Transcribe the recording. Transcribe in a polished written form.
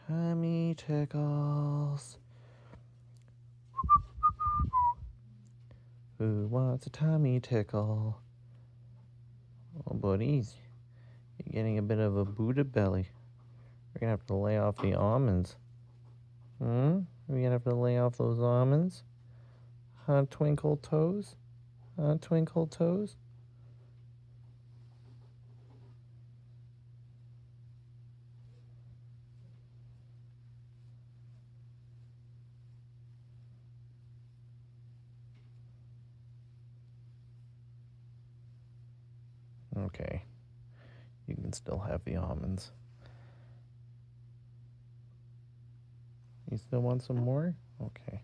Tummy tickles. Who wants a tummy tickle? Oh, buddies, you're getting a bit of a Buddha belly. We're gonna have to lay off the almonds. We're gonna have to lay off those almonds. Huh, Twinkle Toes? Huh, Twinkle Toes? Okay, you can still have the almonds. You still want some more? Okay.